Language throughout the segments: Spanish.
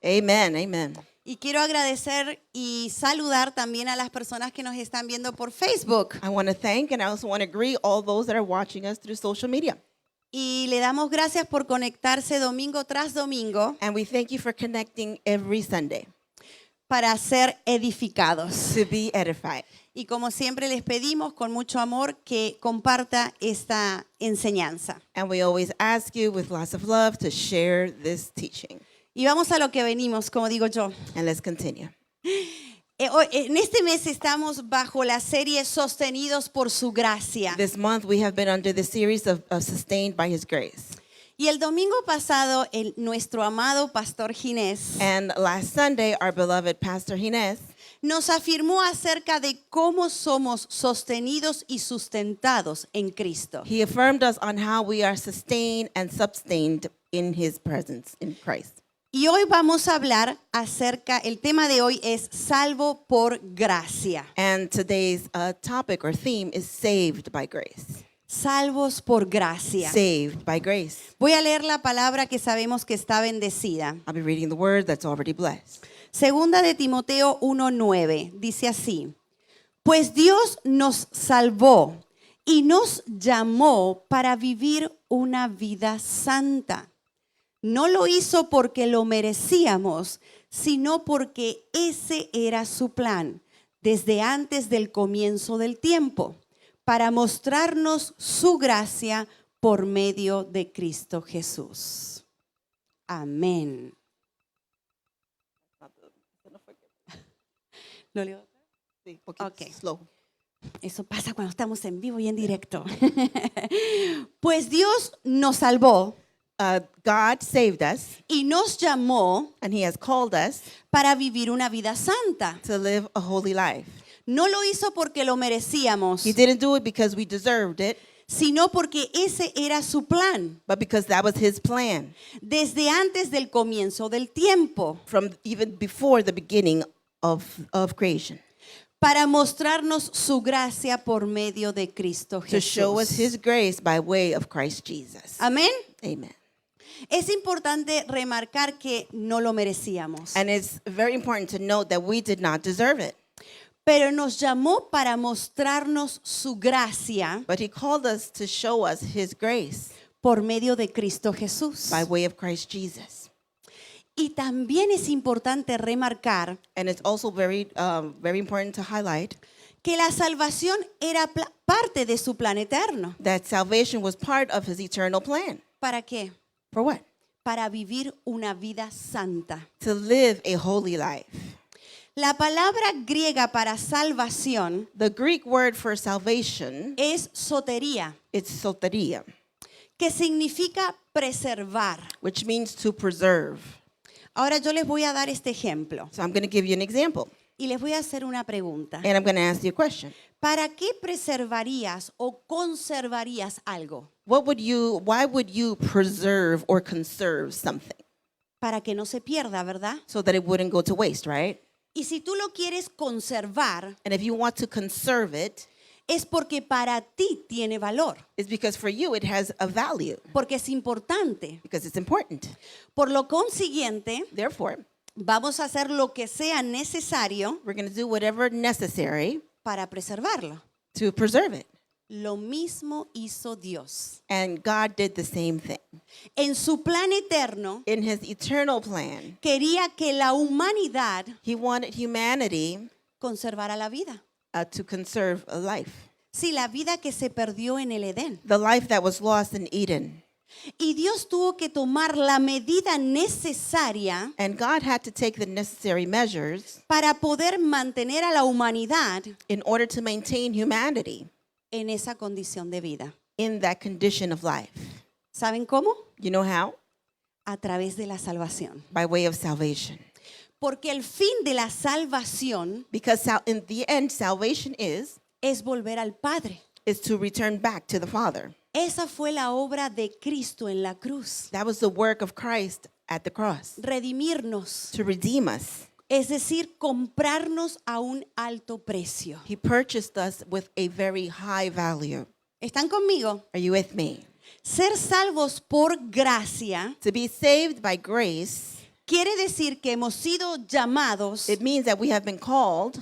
Amen. Amen. Y quiero agradecer y saludar también a las personas que nos están viendo por Facebook. I want to thank and I also want to greet all those that are watching us through social media. Y le damos gracias por conectarse domingo tras domingo And we thank you for connecting every Sunday para ser edificados. to be edified. Y como siempre les pedimos con mucho amor que comparta esta enseñanza. And we always ask you with lots of love to share this teaching. Y vamos a lo que venimos, como digo yo. And let's continue. En este mes estamos bajo la serie Sostenidos por su gracia. This month we have been under the series of Sustained by His Grace. Y el domingo pasado, nuestro amado Pastor Ginés And last Sunday, our beloved Pastor Ginés nos afirmó acerca de cómo somos sostenidos y sustentados en Cristo. he affirmed us on how we are sustained and sustained in His presence in Christ. Y hoy vamos a hablar acerca, el tema de hoy es salvo por gracia. And today's topic or theme is saved by grace. Salvos por gracia. Saved by grace. Voy a leer la palabra que sabemos que está bendecida. I'll be reading the word that's already blessed. Segunda de Timoteo 1:9 dice así: Pues Dios nos salvó y nos llamó para vivir una vida santa. No lo hizo porque lo merecíamos, sino porque ese era su plan desde antes del comienzo del tiempo, para mostrarnos su gracia por medio de Cristo Jesús. Amén. ¿Lo leo? Sí, poquito Okay. slow. Eso pasa cuando estamos en vivo y en directo. Pues Dios nos salvó God saved us, y nos llamó and He has called us para vivir una vida santa. to live a holy life. No lo hizo porque lo merecíamos, He didn't do it because we deserved it, sino porque ese era su plan but because that was His plan desde antes del comienzo del tiempo, from even before the beginning of creation, para mostrarnos su gracia por medio de Cristo to show us Jesús. His grace by way of Christ Jesus. Amén. Amen. Es importante remarcar que no lo merecíamos, And it's very important to note that we did not deserve it, pero nos llamó para mostrarnos su gracia but He called us to show us His grace por medio de Cristo Jesús. by way of Christ Jesus. Y también es importante remarcar And it's also very important to highlight que la salvación era parte de su plan eterno. that salvation was part of His eternal plan. ¿Para qué? For what? Para vivir una vida santa. To live a holy life. La palabra griega para salvación The Greek word for salvation, es sotería, it's soteria, que significa preservar. which means to preserve. Ahora yo les voy a dar este ejemplo So I'm going to give you an example, y les voy a hacer una pregunta. and I'm going to ask you a question. ¿Para qué preservarías o conservarías algo? Why would you preserve or conserve something? Para que no se pierda, ¿verdad? So that it wouldn't go to waste, right? Y si tú lo quieres conservar, And if you want to conserve it, es porque para ti tiene valor, it's because for you it has a value, porque es importante. because it's important. Por lo consiguiente, Therefore, vamos a hacer lo que sea necesario we're going to do whatever necessary para preservarlo. to preserve it. Lo mismo hizo Dios. And God did the same thing. En su plan eterno, In His eternal plan, quería que la humanidad He wanted humanity conservara la vida. to conserve a life. Sí, la vida que se perdió en el Edén. The life that was lost in Eden. Y Dios tuvo que tomar la medida necesaria And God had to take the necessary measures para poder mantener a la humanidad in order to maintain humanity en esa condición de vida. in that condition of life. ¿Saben cómo? You know how? A través de la salvación. By way of salvation. Porque el fin de la salvación Because in the end, salvation is volver al Padre. to return back to the Father. Esa fue la obra de Cristo en la cruz. That was the work of Christ at the cross, Redimirnos, to redeem us. es decir, comprarnos a un alto precio. He purchased us with a very high value. ¿Están conmigo? Are you with me? Ser salvos por gracia To be saved by grace quiere decir que hemos sido llamados, It means that we have been called,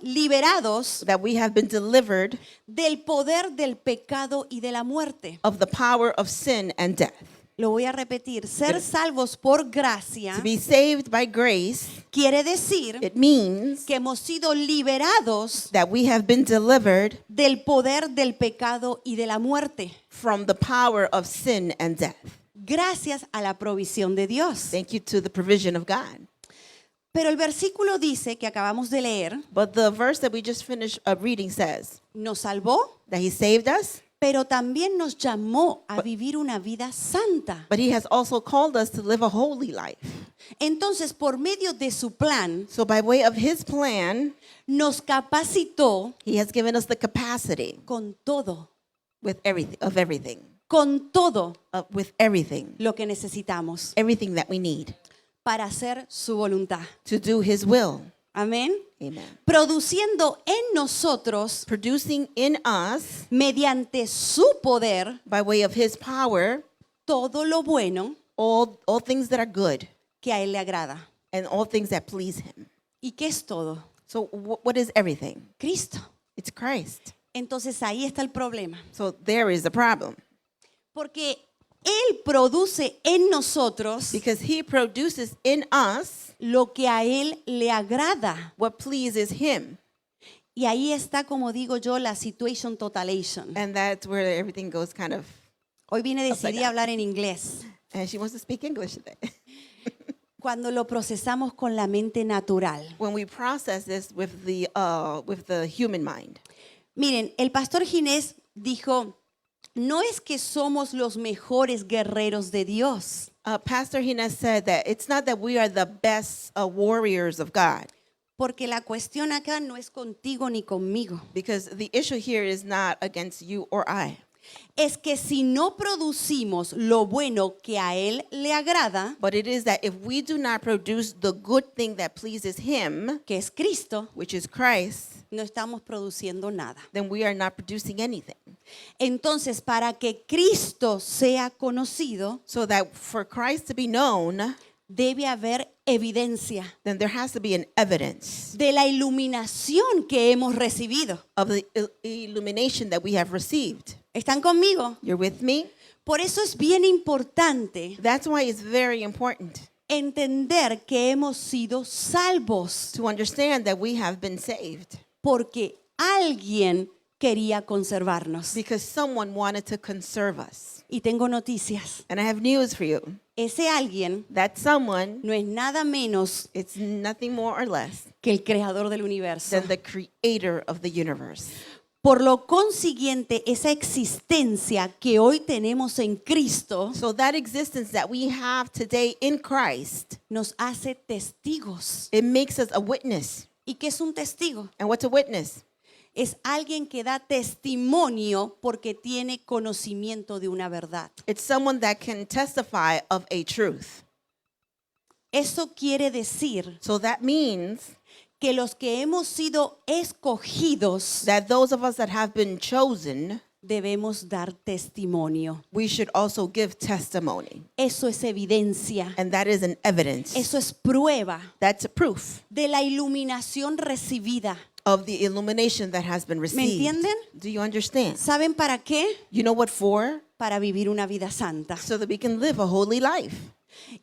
liberados that we have been delivered del poder del pecado y de la muerte. of the power of sin and death. Lo voy a repetir. Ser salvos por gracia To be saved by grace, quiere decir it means que hemos sido liberados that we have been delivered del poder del pecado y de la muerte, from the power of sin and death. gracias a la provisión de Dios. Thank you to the provision of God. Pero el versículo dice que acabamos de leer, But the verse that we just finished reading says nos salvó, that he saved us, pero también nos llamó a vivir una vida santa. but he has also called us to live a holy life. Entonces, por medio de su plan, So by way of his plan, nos capacitó he has given us the capacity con todo with everything, with everything lo que necesitamos everything that we need para hacer su voluntad. to do his will. Amén. Amen. Produciendo en nosotros, Producing in us, mediante su poder, by way of his power, todo lo bueno all things that are good que a él le agrada. and all things that please him. ¿Y qué es todo? So what is everything? Cristo. It's Christ. Entonces ahí está el problema. So there is the problem. Porque Él produce en nosotros Because he produces in us lo que a Él le agrada. what pleases him. Y ahí está, como digo yo, la situation totalation. And that's where everything goes kind of, Hoy decidí Upside down. hablar en inglés. and she wants to speak English today. Cuando lo procesamos con la mente natural. When we process this with the human mind. Miren, el pastor Ginés dijo, no es que somos los mejores guerreros de Dios. Pastor Hines said that it's not that we are the best warriors of God. Porque la cuestión acá no es contigo ni conmigo. Because the issue here is not against you or I. Es que si no producimos lo bueno que a Él le agrada, But it is that if we do not produce the good thing that pleases him, que es Cristo, which is Christ, no estamos produciendo nada. then we are not producing anything. Entonces, para que Cristo sea conocido, So that for Christ to be known, debe haber evidencia then there has to be an evidence de la iluminación que hemos recibido. of the illumination that we have received. ¿Están conmigo? You're with me? Por eso es bien importante That's why it's very important entender que hemos sido salvos to understand that we have been saved porque alguien quería conservarnos. because someone wanted to conserve us. Y tengo noticias. And I have news for you. Ese alguien That someone, no es nada menos it's nothing more or less que el creador del universo. than the creator of the universe. Por lo consiguiente, esa existencia que hoy tenemos en Cristo So that existence that we have today in Christ, nos hace testigos. it makes us a witness. ¿Y qué es un testigo? And what's a witness? Es alguien que da testimonio porque tiene conocimiento de una verdad. It's someone that can testify of a truth. Eso quiere decir So that means que los que hemos sido escogidos that those of us that have been chosen, debemos dar testimonio. we should also give testimony. Eso es evidencia. And that is an evidence. Eso es prueba That's a proof de la iluminación recibida. of the illumination that has been received. entienden? Do you understand? ¿Saben para qué? You know what for? Para vivir una vida santa. So that we can live a holy life.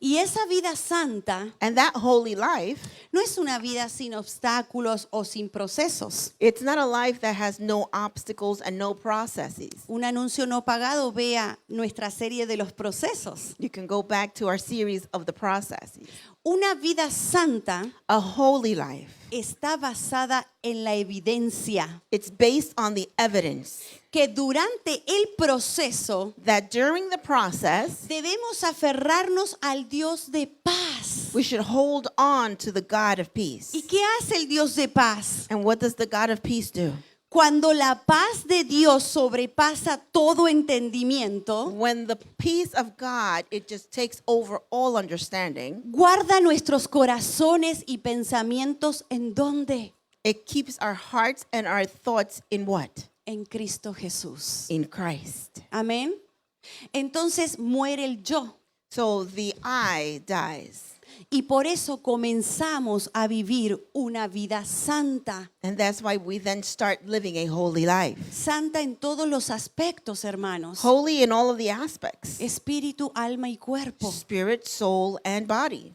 Y esa vida santa And that holy life, no es una vida sin obstáculos o sin procesos. it's not a life that has no obstacles and no processes. Un anuncio no pagado, vea nuestra serie de los procesos. You can go back to our series of the processes. Una vida santa A holy life, está basada en la evidencia it's based on the evidence que durante el proceso that during the process, debemos aferrarnos al Dios de paz. we should hold on to the God of peace. ¿Y qué hace el Dios de paz? And what does the God of peace do? Cuando la paz de Dios sobrepasa todo entendimiento, When the peace of God, it just takes over all understanding, guarda nuestros corazones y pensamientos en dónde? it keeps our hearts and our thoughts in what? En Cristo Jesús. In Christ. Amén. Entonces muere el yo. So the I dies. Y por eso comenzamos a vivir una vida santa. And that's why we then start living a holy life. Santa en todos los aspectos, hermanos. Holy in all of the aspects. Espíritu, alma y cuerpo. Spirit, soul, and body.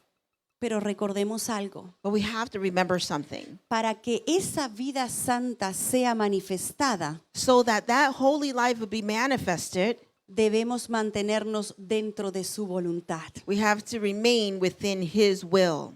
Pero recordemos algo. But we have to remember something. Para que esa vida santa sea manifestada, So that that holy life will be manifested, debemos mantenernos dentro de su voluntad. we have to remain within His will.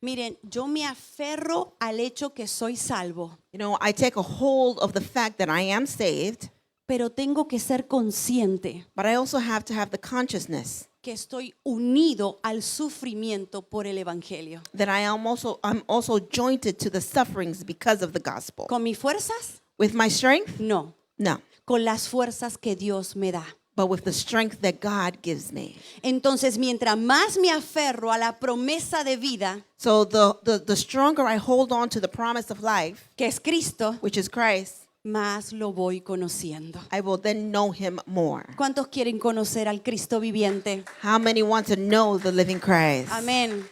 Miren, yo me aferro al hecho que soy salvo, You know, I take a hold of the fact that I am saved, pero tengo que ser consciente but I also have to have the consciousness que estoy unido al sufrimiento por el evangelio. that I'm also jointed to the sufferings because of the gospel. ¿Con mis fuerzas? With my strength? No, No. con las fuerzas que Dios me da. But with the strength that God gives me. Entonces, mientras más me aferro a la promesa de vida, So the stronger I hold on to the promise of life, que es Cristo, which is Christ, más lo voy conociendo. I will then know Him more. ¿Cuántos quieren conocer al Cristo viviente? How many want to know the living Christ? Amén.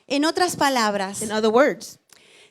En otras palabras, In other words,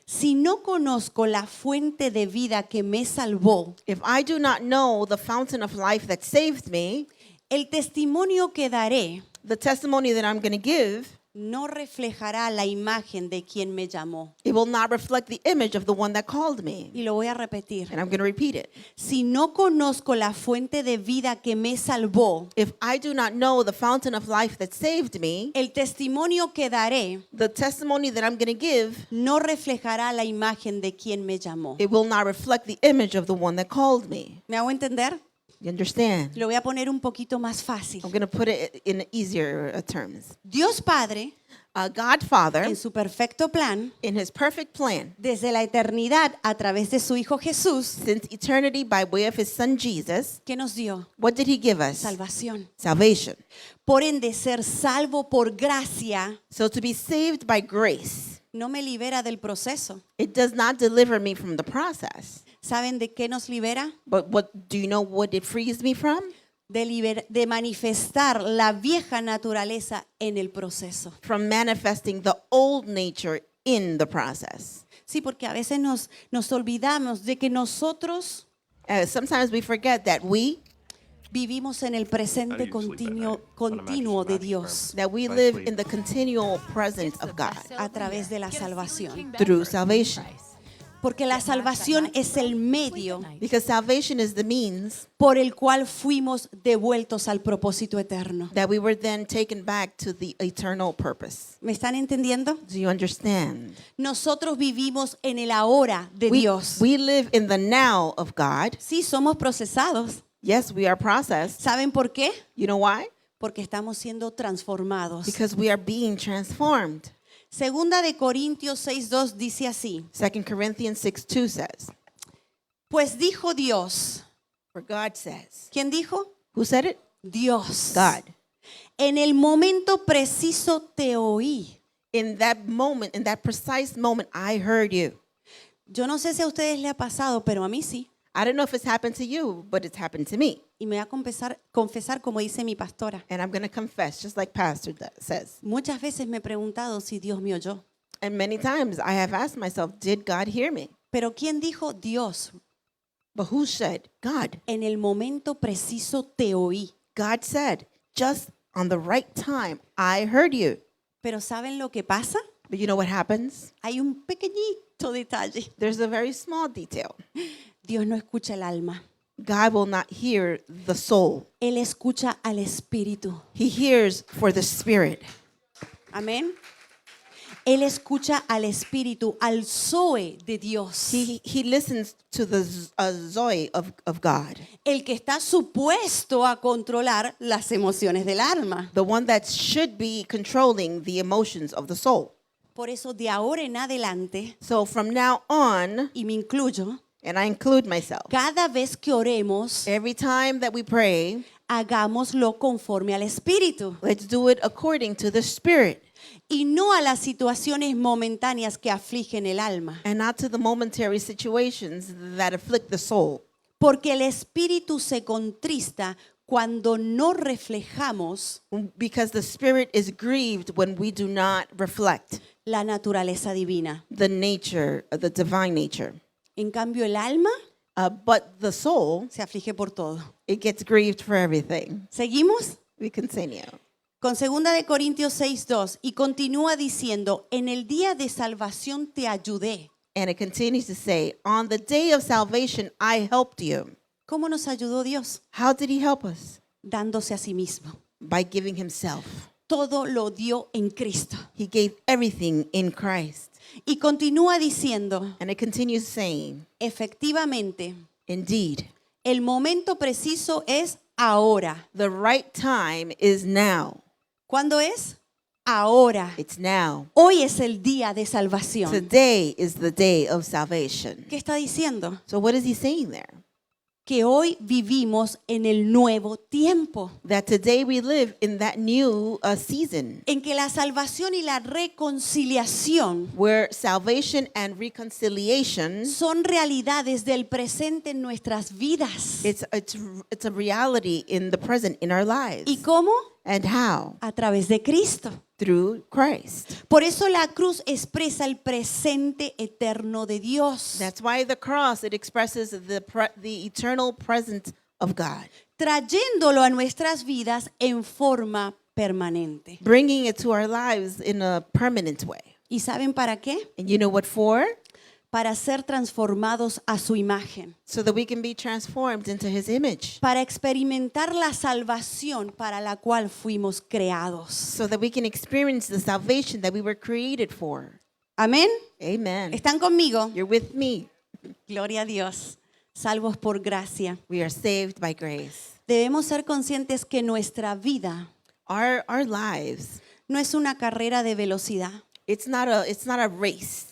si no conozco la fuente de vida que me salvó, if I do not know the fountain of life that saved me, el testimonio que daré the testimony that I'm going to give, no reflejará la imagen de quien me llamó. it will not reflect the image of the one that called me. Y lo voy a repetir. And I'm going to repeat it. Si no conozco la fuente de vida que me salvó, If I do not know the fountain of life that saved me, el testimonio que daré the testimony that I'm going to give, no reflejará la imagen de quien me llamó. it will not reflect the image of the one that called me. ¿Me hago entender? You understand? Lo voy a poner un poquito más fácil. I'm going to put it in easier terms. Dios Padre, God Father, en su perfecto plan, in His perfect plan, desde la eternidad a través de su Hijo Jesús, since eternity by way of His Son Jesus, ¿qué nos dio? what did He give us? Salvación. Salvation. Por ende, ser salvo por gracia So to be saved by grace, no me libera del proceso. it does not deliver me from the process. ¿Saben de qué nos libera? But what do you know what it frees me from? De manifestar la vieja naturaleza en el proceso. From manifesting the old nature in the process. Sí, porque a veces nos olvidamos de que nosotros Sometimes we forget that we vivimos en el presente continuo de Dios live in the continual presence of God a través de la salvación. through salvation. Porque la salvación es el medio Because salvation is the means por el cual fuimos devueltos al propósito eterno. that we were then taken back to the eternal purpose. ¿Me están entendiendo? Do you understand? Nosotros vivimos en el ahora de Dios. We live in the now of God. Sí, somos procesados. Yes, we are processed. ¿Saben por qué? You know why? Porque estamos siendo transformados. Because we are being transformed. Segunda de Corintios 6:2 dice así: 2 Corinthians 6:2 says, Pues dijo Dios. for God says. ¿Quién dijo? Who said it? Dios. God. En el momento preciso te oí. In that moment, in that precise moment, I heard you. Yo no sé si a ustedes le ha pasado, pero a mí sí. I don't know if it's happened to you, but it's happened to me. Y me voy a confesar como dice mi pastora. And I'm going to confess, just like Pastor says. Muchas veces me he preguntado si Dios me oyó. And many times I have asked myself, did God hear me? Pero ¿quién dijo Dios? But who said? God. En el momento preciso te oí. God said, just on the right time, I heard you. Pero ¿saben lo que pasa? But you know what happens? Hay un pequeñito detalle. There's a very small detail. Dios no escucha el alma. God will not hear the soul. Él escucha al espíritu. He hears for the spirit. Amén. Él escucha al espíritu, al Zoe de Dios. He listens to the Zoe of God. El que está supuesto a controlar las emociones del alma. The one that should be controlling the emotions of the soul. Por eso de ahora en adelante, So from now on, y me incluyo, and I include myself, cada vez que oremos, every time that we pray, hagámoslo conforme al espíritu let's do it according to the spirit y no a las situaciones momentáneas que afligen el alma. and not to the momentary situations that afflict the soul. Porque el espíritu se contrista cuando no reflejamos because the Spirit is grieved when we do not reflect la naturaleza divina. the nature, the divine nature. En cambio, el alma But the soul, se aflige por todo. it gets grieved for everything. ¿Seguimos? We continue. Con 2 de Corintios 6:2 y continúa diciendo, en el día de salvación te ayudé. And it continues to say, on the day of salvation, I helped you. ¿Cómo nos ayudó Dios? How did he help us? Dándose a sí mismo. By giving himself. Todo lo dio en Cristo. He gave everything in Christ. Y continúa diciendo, And it continues saying, efectivamente, indeed, el momento preciso es ahora. the right time is now. ¿Cuándo es? Ahora. It's now. Hoy es el día de salvación. Today is the day of salvation. ¿Qué está diciendo? So what is he saying there? Que hoy vivimos en el nuevo tiempo, That today we live in that new season en que la salvación y la reconciliación where salvation and reconciliation, son realidades del presente en nuestras vidas. it's a reality in the present in our lives. ¿Y cómo? And how? A través de Cristo. Through Christ. Por eso la cruz expresa el presente eterno de Dios, That's why the cross, it expresses the eternal presence of God, trayéndolo a nuestras vidas en forma permanente. bringing it to our lives in a permanent way. ¿Y saben para qué? And you know what for? Para ser transformados a su imagen, So that we can be transformed into his image. para experimentar la salvación para la cual fuimos creados. So that we can experience the salvation that we were created for. Amén. Amen. ¿Están conmigo? You're with me. Gloria a Dios. Salvos por gracia. We are saved by grace. Debemos ser conscientes que nuestra vida Our lives, no es una carrera de velocidad. it's not a race.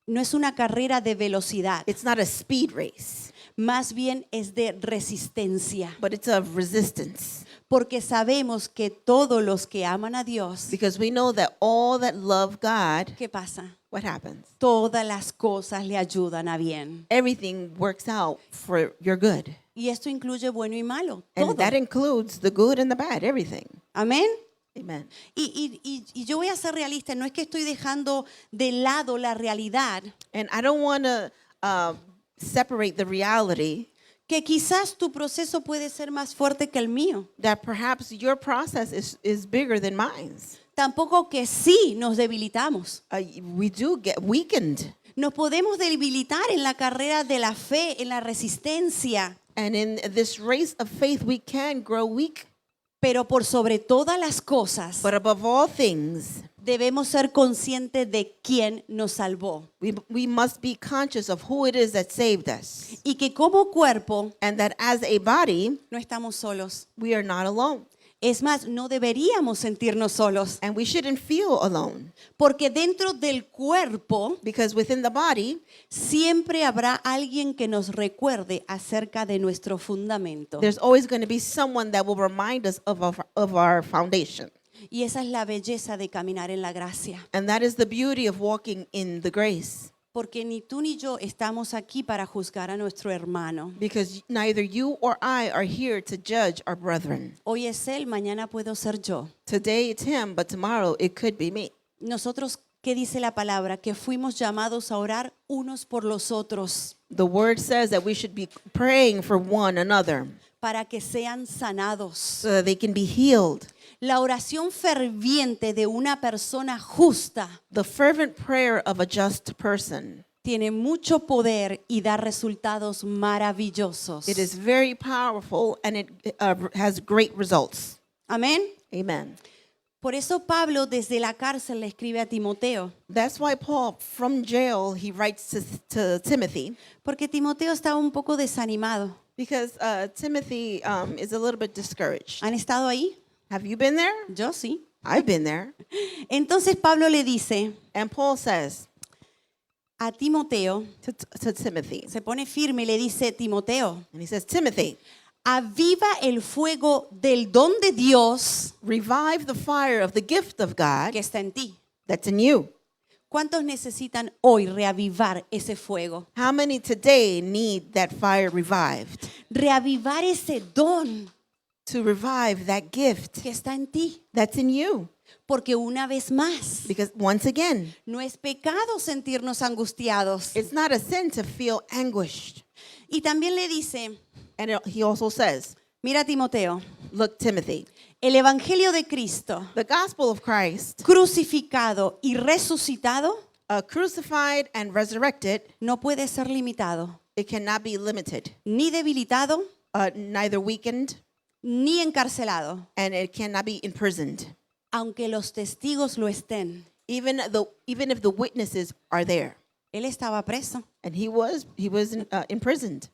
No es una carrera de velocidad. It's not a speed race, Más bien es de resistencia. but it's of resistance. Porque sabemos que todos los que aman a Dios, Because we know that all that love God, ¿qué pasa? what happens? Todas las cosas le ayudan a bien. Everything works out for your good. Y esto incluye bueno y malo. And Todo. that includes the good and the bad, everything. Amén. Amen. Y yo voy a ser realista. No es que estoy dejando de lado la realidad. And I don't want to separate the reality Que quizás tu proceso puede ser más fuerte que el mío. that perhaps your process is bigger than mine. Tampoco que sí nos debilitamos. We do get weakened. Nos podemos debilitar en la carrera de la fe, en la resistencia. And in this race of faith, we can grow weak. Pero por sobre todas las cosas, But above all things, debemos ser conscientes de quién nos salvó. we must be conscious of who it is that saved us. Y que como cuerpo And that as a body, no estamos solos. we are not alone. Es más, no deberíamos sentirnos solos. And we shouldn't feel alone. Porque dentro del cuerpo Because within the body, siempre habrá alguien que nos recuerde acerca de nuestro fundamento. there's always going to be someone that will remind us of our foundation. Y esa es la belleza de caminar en la gracia. And that is the beauty of walking in the grace. Porque ni tú ni yo estamos aquí para juzgar a nuestro hermano. Because neither you or I are here to judge our brethren. Hoy es él, mañana puedo ser yo. Today it's him, but tomorrow it could be me. Nosotros, ¿qué dice la palabra? Que fuimos llamados a orar unos por los otros The word says that we should be praying for one another para que sean sanados. so that they can be healed. La oración ferviente de una persona justa The fervent prayer of a just person, tiene mucho poder y da resultados maravillosos. it is very powerful and it has great results. Amén. Amen. Por eso Pablo desde la cárcel le escribe a Timoteo, That's why Paul, from jail, he writes to Timothy, porque Timoteo estaba un poco desanimado. because Timothy is a little bit discouraged. ¿Han estado ahí? Have you been there? Yo sí. I've been there. Entonces Pablo le dice And Paul says a Timoteo, to Timothy, se pone firme y le dice, Timoteo, and he says, Timothy, aviva el fuego del don de Dios revive the fire of the gift of God que está en ti. that's in you. ¿Cuántos necesitan hoy reavivar ese fuego? How many today need that fire revived? Reavivar ese don. to revive that gift que está en ti. that's in you. Porque una vez más, Because once again, no es pecado sentirnos angustiados. it's not a sin to feel anguished. Y también le dice, And he also says, mira Timoteo, look, Timothy, el Evangelio de Cristo, the gospel of Christ, crucificado y resucitado, crucified and resurrected, no puede ser limitado, it cannot be limited, ni debilitado, neither weakened, ni encarcelado, and it cannot be imprisoned, aunque los testigos lo estén. even if the witnesses are there. Él estaba preso. And he was imprisoned.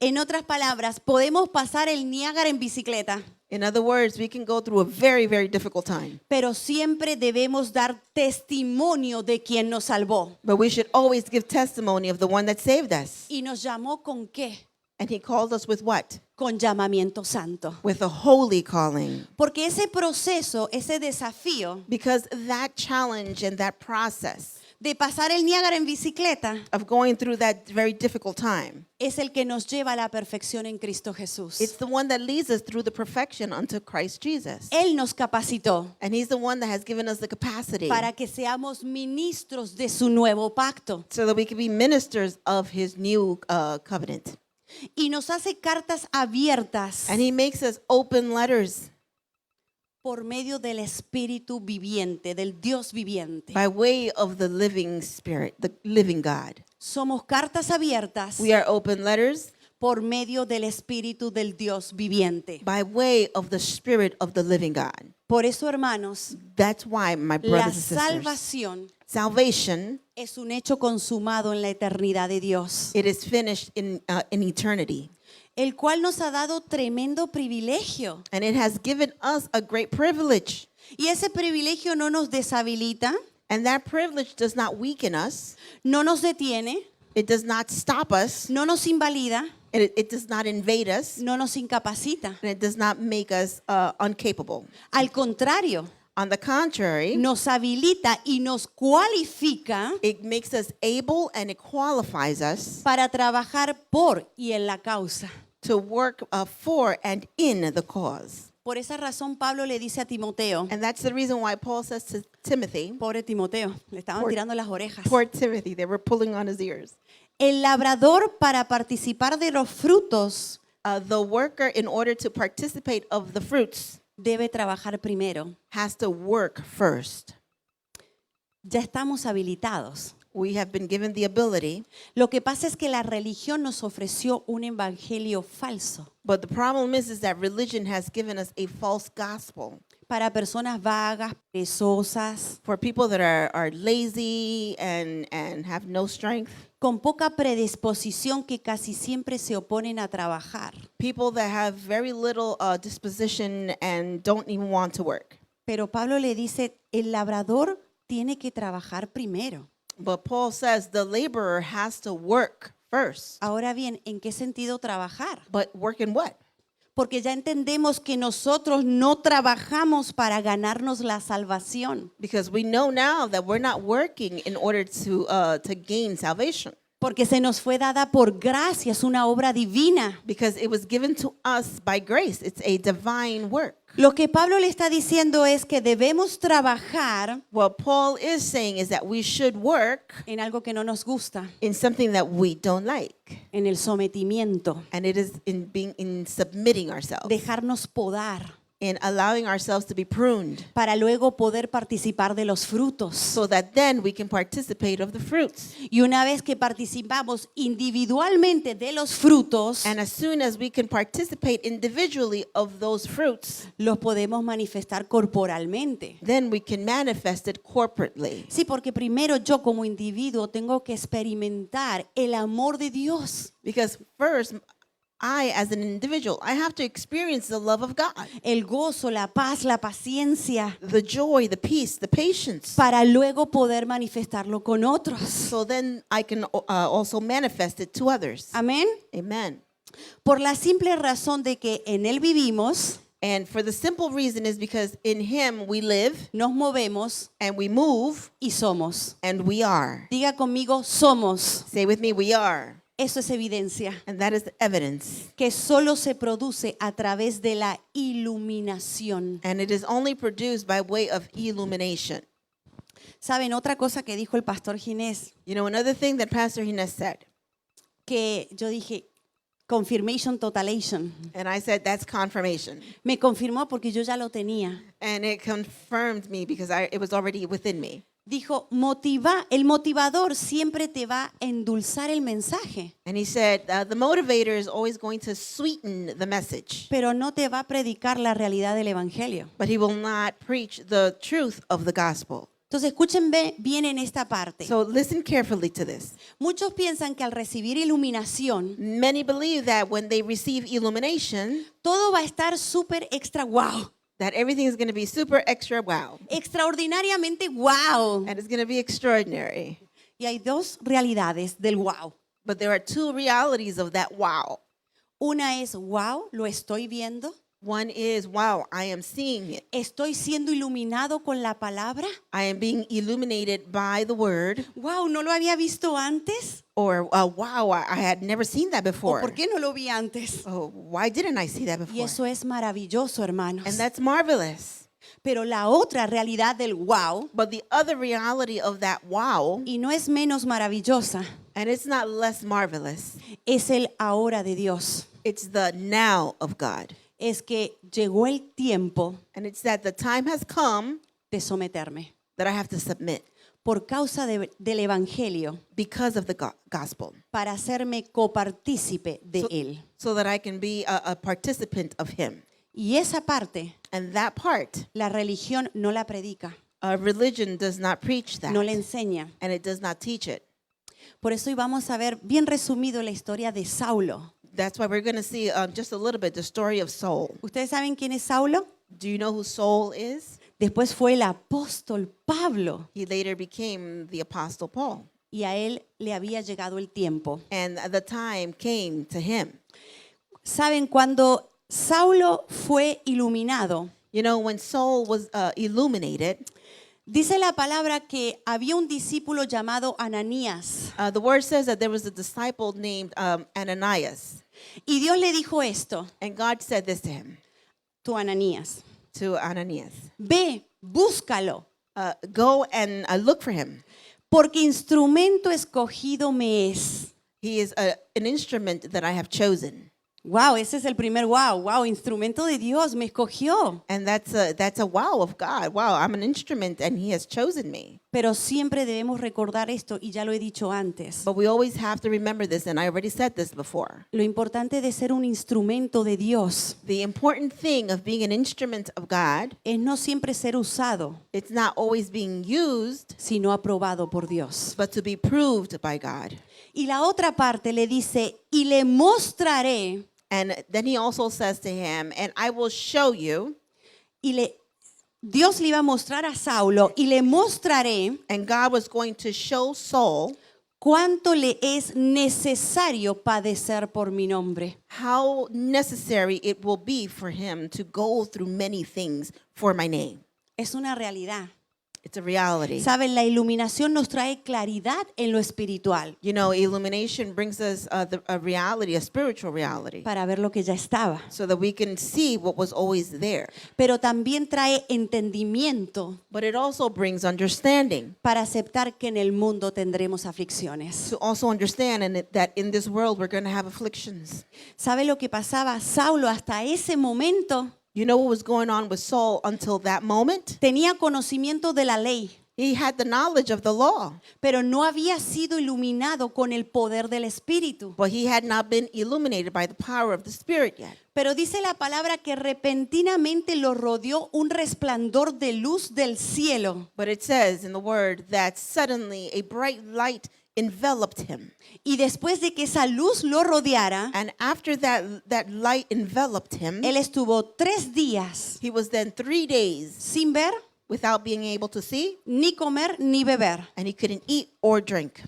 En otras palabras, podemos pasar el Niágara en bicicleta, In other words, we can go through a very, very difficult time. pero siempre debemos dar testimonio de quien nos salvó. But we should always give testimony of the one that saved us. ¿Y nos llamó con qué? And he called us with what? Con llamamiento santo. With a holy calling. Porque ese proceso, ese desafío Because that challenge and that process de pasar el Niágara en bicicleta of going through that very difficult time, es el que nos lleva a la perfección en Cristo Jesús. it's the one that leads us through the perfection unto Christ Jesus. Él nos capacitó And he's the one that has given us the capacity para que seamos ministros de su nuevo pacto. so that we can be ministers of his new covenant. Y nos hace cartas abiertas And he makes us open letters por medio del Espíritu viviente, del Dios viviente. by way of the living Spirit, the living God. Somos cartas abiertas We are open letters por medio del Espíritu del Dios viviente. by way of the Spirit of the living God. Por eso, hermanos, That's why, my la brothers and sisters, salvación salvation, es un hecho consumado en la eternidad de Dios, it is finished in eternity. el cual nos ha dado tremendo privilegio. And it has given us a great privilege. Y ese privilegio no nos deshabilita, And that privilege does not weaken us. no nos detiene, It does not stop us. no nos invalida, And it does not invade us. no nos incapacita. And it does not make us incapable. Al contrario, On the contrary, nos habilita y nos cualifica it makes us able and it qualifies us para trabajar por y en la causa. to work for and in the cause. Por esa razón Pablo le dice a Timoteo, And that's the reason why Paul says to Timothy, pobre Timoteo, le estaban Poor- tirando las orejas. poor Timothy, they were pulling on his ears. El labrador para participar de los frutos The worker, in order to participate of the fruits, debe trabajar primero. has to work first. Ya estamos habilitados. We have been given the ability, Lo que pasa es que la religión nos ofreció un evangelio falso but the problem is that religion has given us a false gospel para personas vagas, perezosas, for people that are lazy and have no strength, con poca predisposición que casi siempre se oponen a trabajar. people that have very little disposition and don't even want to work. Pero Pablo le dice, el labrador tiene que trabajar primero. But Paul says the laborer has to work first. Ahora bien, ¿en qué sentido trabajar? But work in what? Porque ya entendemos que nosotros no trabajamos para ganarnos la salvación, Because we know now that we're not working in order to gain salvation. porque se nos fue dada por gracia, es una obra divina. Because it was given to us by grace. It's a divine work. Lo que Pablo le está diciendo es que debemos trabajar What Paul is saying is that we should work en algo que no nos gusta, in something that we don't like. en el sometimiento, And it is in submitting ourselves, dejarnos podar in allowing ourselves to be pruned, para luego poder participar de los frutos. so that then we can participate of the fruits. Y una vez que participamos individualmente de los frutos, And as soon as we can participate individually of those fruits, los podemos manifestar corporalmente. then we can manifest it corporately. Sí, porque primero yo como individuo tengo que experimentar el amor de Dios, Because first, I, as an individual, I have to experience the love of God, el gozo, la paz, la paciencia, the joy, the peace, the patience. para luego poder manifestarlo con otros. So then I can also manifest it to others. Amén. Amen. Por la simple razón de que en Él vivimos, And for the simple reason is because in Him we live nos movemos and we move y somos. and we are. Diga conmigo, somos. Say with me, we are. Eso es evidencia And that is the evidence. que solo se produce a través de la iluminación. And it is only produced by way of illumination. ¿Saben otra cosa que dijo el pastor Ginés? You know, another thing that Pastor Hines said, Que yo dije, confirmation totalation. and I said, that's confirmation. Me confirmó porque yo ya lo tenía. And it confirmed me because it was already within me. Dijo, el motivador siempre te va a endulzar el mensaje, And he said, the motivator is always going to sweeten the message, pero no te va a predicar la realidad del evangelio. but he will not preach the truth of the gospel. Entonces, escuchen bien en esta parte. So listen carefully to this. Muchos piensan que al recibir iluminación, Many believe that when they receive illumination, todo va a estar súper extra wow, that everything is going to be super extra wow. extraordinariamente wow. And it's going to be extraordinary. Y hay dos realidades del wow. But there are two realities of that wow. Una es wow, lo estoy viendo. One is, wow, I am seeing it. Estoy siendo iluminado con la palabra. I am being illuminated by the word. Wow, no lo había visto antes. Or, wow, I had never seen that ¿O before. por qué no lo vi antes? Oh, why didn't I see that Y before? eso es maravilloso, hermanos. And that's marvelous. Pero la otra realidad del wow, But the other reality of that wow, y no es menos maravillosa, and it's not less marvelous, es el ahora de Dios. it's the now of God. Es que llegó el tiempo And it's that the time has come de someterme that I have to submit por causa del evangelio because of the gospel, para hacerme copartícipe de él. so that I can be a participant of him. Y esa parte, And that part, la religión no la predica, religion does not preach that, no le enseña. and it does not teach it. Por eso hoy vamos a ver bien resumido la historia de Saulo. That's why we're going to see just a little bit the story of Saul. ¿Ustedes saben quién es Saulo? Do you know who Saul is? Después fue el apóstol Pablo He later became the Apostle Paul. y a él le había llegado el tiempo. And the time came to him. ¿Saben? Cuando Saulo fue iluminado, You know, when Saul was illuminated, dice la palabra que había un discípulo llamado Ananías. the word says that there was a disciple named Ananias. Y Dios le dijo esto, And God said this to him, tú Ananías, to Ananias. ve, búscalo, Go and look for him. porque instrumento escogido me es. He is an instrument that I have chosen. Wow, ese es el primer wow, instrumento de Dios, me escogió. And that's a wow of God. Wow, I'm an instrument and he has chosen me. Pero siempre debemos recordar esto, y ya lo he dicho antes. But we always have to remember this, and I already said this before. Lo importante de ser un instrumento de Dios The important thing of being an instrument of God, es no siempre ser usado, it's not always being used, sino aprobado por Dios. but to be proved by God. Y la otra parte le dice, y le mostraré, And then he also says to him, and I will show you, Dios le iba a mostrar a Saulo, y le mostraré and God was going to show Saul cuánto le es necesario padecer por mi nombre. how necessary it will be for him to go through many things for my name. Es una realidad. It's a reality. Saben, la iluminación nos trae claridad en lo espiritual You know, illumination brings us a reality, a spiritual reality, para ver lo que ya estaba. so that we can see what was always there. Pero también trae entendimiento But it also brings understanding, para aceptar que en el mundo tendremos aflicciones. to also understand that in this world we're going to have afflictions. ¿Sabe lo que pasaba? Saulo hasta ese momento You know what was going on with Saul until that moment? tenía conocimiento de la ley, He had the knowledge of the law, pero no había sido iluminado con el poder del Espíritu. but he had not been illuminated by the power of the Spirit yet. Pero dice la palabra que repentinamente lo rodeó un resplandor de luz del cielo. But it says in the word that suddenly a bright light enveloped him. Y después de que esa luz lo rodeara, And after that light enveloped him, él estuvo 3 días he was then 3 days sin ver, without being able to see, ni comer, ni beber. and he couldn't eat or drink.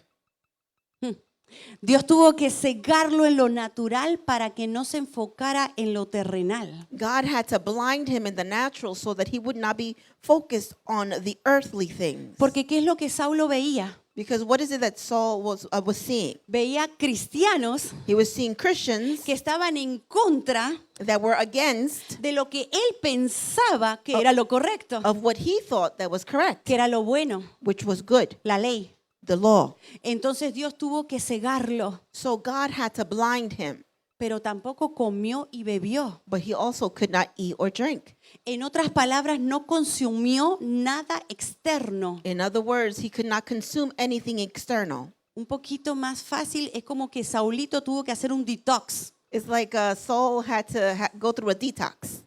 Dios tuvo que cegarlo en lo natural para que no se enfocara en lo terrenal. God had to blind him in the natural so that he would not be focused on the earthly things. Porque ¿qué es lo que Saulo veía? Because what is it that Saul was seeing? Veía cristianos He was seeing Christians que estaban en contra that were against de lo que él pensaba que era lo correcto, of what he thought that was correct, que era lo bueno, which was good, la ley. the law. Entonces Dios tuvo que cegarlo, So God had to blind him, pero tampoco comió y bebió. but he also could not eat or drink. En otras palabras, no consumió nada externo. In other words, he could not consume anything external. Un poquito más fácil es como que Saulito tuvo que hacer un detox, It's like Saul had to go through a detox.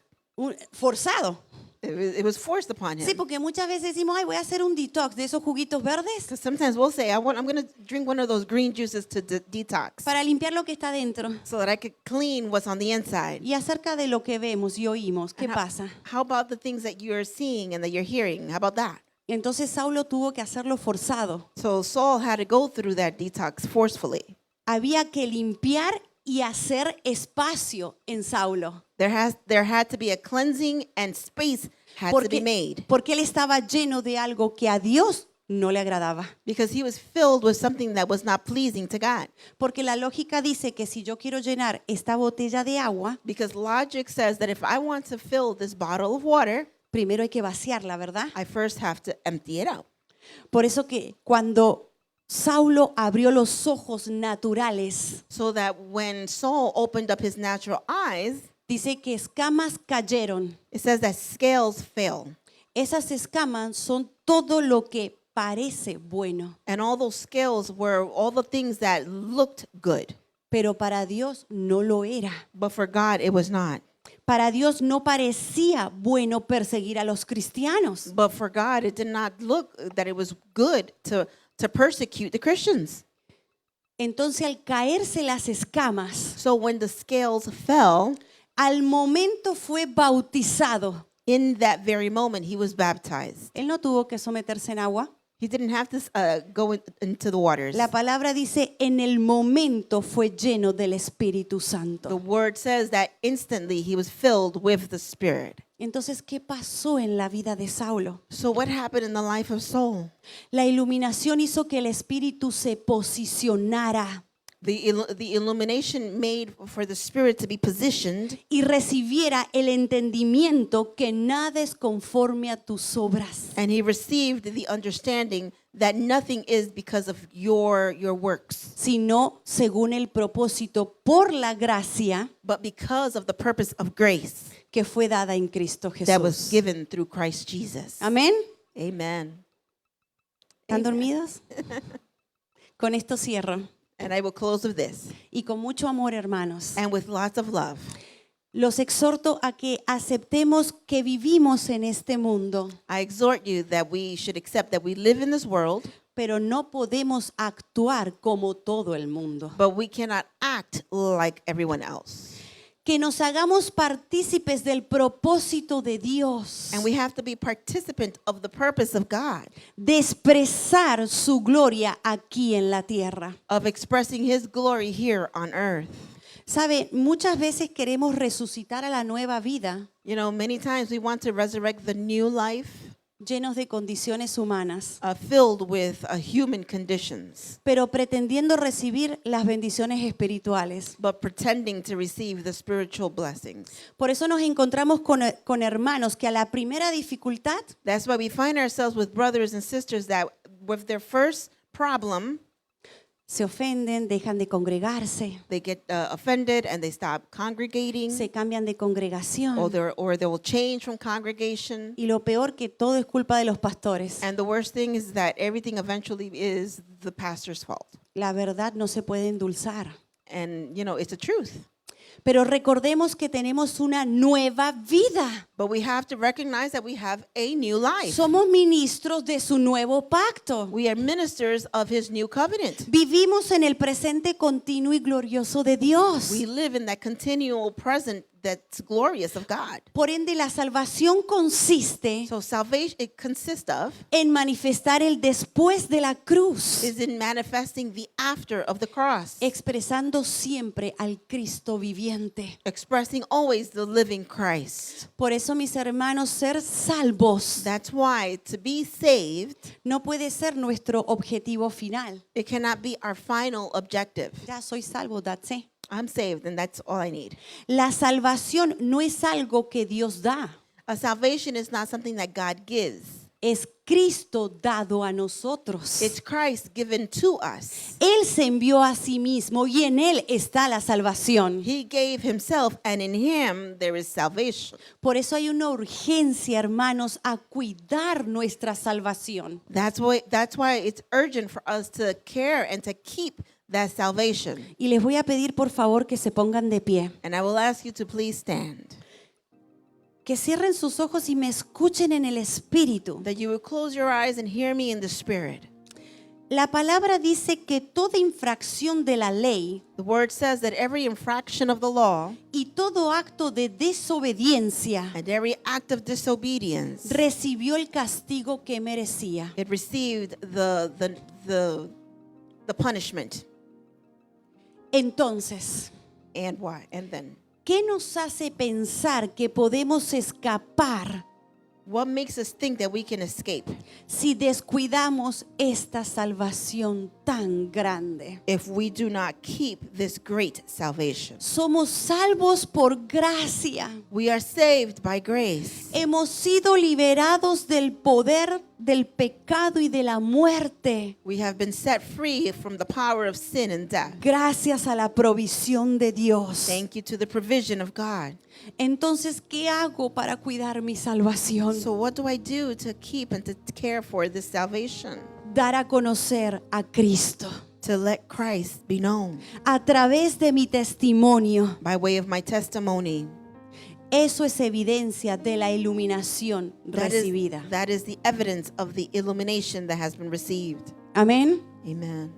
Forzado. It was forced upon Sí, him. porque muchas veces decimos, ay, voy a hacer un detox de esos juguitos verdes Because sometimes we'll say, I'm going to drink one of those green juices to detox para limpiar lo que está dentro. so that I could clean what's on the inside. Y acerca de lo que vemos y oímos, ¿qué And pasa? How about the things that you're seeing and that you're hearing? How about that? Entonces Saulo tuvo que hacerlo forzado. So Saul had to go through that detox forcefully. Había que limpiar y hacer espacio en Saulo. There had to be a cleansing and space had to be made Porque él estaba lleno de algo que a Dios no le agradaba. because he was filled with something that was not pleasing to God. Porque la lógica dice que si yo quiero llenar esta botella de agua, Because logic says that if I want to fill this bottle of water, primero hay que vaciarla, ¿verdad? I first have to empty it out. Por eso que cuando Saulo abrió los ojos naturales, So that when Saul opened up his natural eyes, dice que escamas cayeron. it says that scales fell. Esas escamas son todo lo que parece bueno, And all those scales were all the things that looked good. pero para Dios no lo era. But for God, it was not. Para Dios no parecía bueno perseguir a los cristianos. But for God, it did not look that it was good to persecute the Christians. Entonces al caerse las escamas, So when the scales fell, al momento fue bautizado. in that very moment, he was baptized. Él no tuvo que someterse en agua. He didn't have to go into the waters. La palabra dice, en el momento fue lleno del Espíritu The Santo. word says that instantly he was filled with the Spirit. Entonces, ¿qué pasó en la vida de Saulo? So what happened in the life of Saul? La iluminación hizo que el Espíritu se posicionara The illumination made for the Spirit to be positioned y recibiera el entendimiento que nada es conforme a tus obras, and he received the understanding that nothing is because of your works, sino según el propósito por la gracia but because of the purpose of grace que fue dada en Cristo that was Jesús. given through Christ Jesus. Amén. Amen. ¿Están Amen. dormidos? Con esto cierro. And I will close with this. Y con mucho amor, hermanos, And with lots of love, los exhorto a que aceptemos que vivimos en este mundo, I exhort you that we should accept that we live in this world, pero no podemos actuar como todo el mundo. but we cannot act like everyone else. Que nos hagamos partícipes del propósito de Dios, And we have to be participant of the purpose of God, de expresar su gloria aquí en la tierra. of expressing His glory here on earth. Sabe, muchas veces queremos resucitar a la nueva vida You know, many times we want to resurrect the new life llenos de condiciones humanas, filled with human conditions, pero pretendiendo recibir las bendiciones espirituales. but pretending to receive the spiritual blessings. Por eso nos encontramos con hermanos que a la primera dificultad That's why we find ourselves with brothers and sisters that with their first problem, se ofenden, dejan de congregarse, they get offended and they stop congregating, se cambian de congregación. or they will change from congregation. Y lo peor que todo es culpa de los pastores. And the worst thing is that everything eventually is the pastor's fault. La verdad no se puede endulzar. And, you know, it's the truth. Pero recordemos que tenemos una nueva vida. But we have to recognize that we have a new life. Somos ministros de su nuevo pacto. We are ministers of His new covenant. Vivimos en el presente continuo y glorioso de Dios. We live in that continual present that's glorious of God. Por ende, la salvación consiste So salvation, it consists of, en manifestar el después de la cruz, is in manifesting the after of the cross, expresando siempre al Cristo viviente. expressing always the living Christ. Por eso, mis hermanos, ser salvos That's why to be saved, no puede ser nuestro objetivo final. it cannot be our final objective. Ya soy salvo, that's it. I'm saved and that's all I need. La salvación no es algo que Dios da, A salvation is not something that God gives. es Cristo dado a nosotros. It's Christ given to us. Él se envió a sí mismo y en Él está la salvación. He gave himself and in him there is salvation. Por eso hay una urgencia, hermanos, a cuidar nuestra salvación. That's why it's urgent for us to care and to keep that salvation. Y les voy a pedir, por favor, que se pongan de pie. And I will ask you to please stand. Que cierren sus ojos y me escuchen en el Espíritu. That you would close your eyes and hear me in the spirit. La palabra dice que toda infracción de la ley The word says that every infraction of the law y todo acto de desobediencia and every act of disobedience, recibió el castigo que merecía. it received the punishment. Entonces, And why? And then ¿qué nos hace pensar que podemos escapar what makes us think that we can escape si descuidamos esta salvación tan grande? if we do not keep this great salvation? Somos salvos por gracia. We are saved by grace. Hemos sido liberados del poder del pecado y de la muerte, We have been set free from the power of sin and death. gracias a la provisión de Dios. Thank you to the provision of God. Entonces, ¿qué hago para cuidar mi salvación? So what do I do to keep and to care for this salvation? Dar a conocer a Cristo To let Christ be known a través de mi testimonio. by way of my testimony. Eso es evidencia de la iluminación recibida. That is the evidence of the illumination that has been received. Amén. Amen.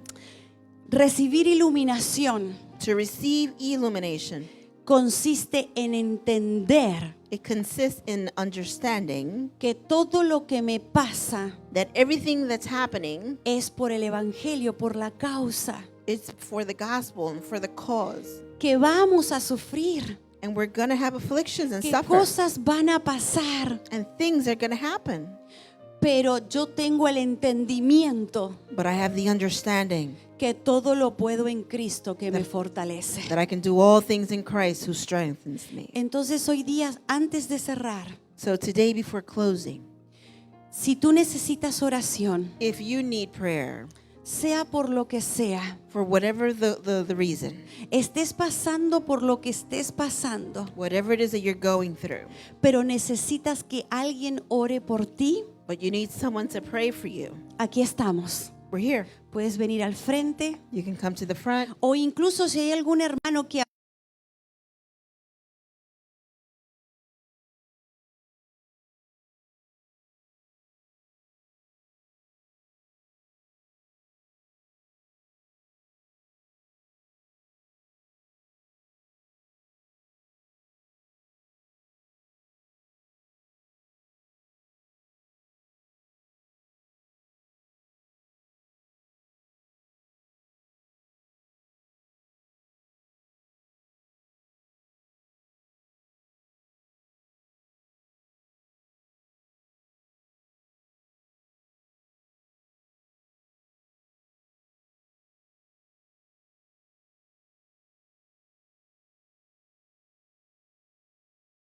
Recibir iluminación To receive illumination, consiste en entender it consists in understanding que todo lo que me pasa that everything that's happening es por el evangelio, por la causa, is for the gospel and for the cause. que vamos a sufrir, And we're going to have afflictions and que suffer. cosas van a pasar, And things are going to happen. pero yo tengo el entendimiento But I have the understanding que todo lo puedo en Cristo que me fortalece. that I can do all things in Christ who strengthens me. Entonces hoy día, antes de cerrar, So today, before closing, si tú necesitas oración, if you need prayer sea por lo que sea, for whatever the reason, estés pasando por lo que estés pasando, whatever it is that you're going through, pero necesitas que alguien ore por ti, but you need someone to pray for you, aquí estamos. we're here. Puedes venir al frente You can come to the front. o incluso si hay algún hermano que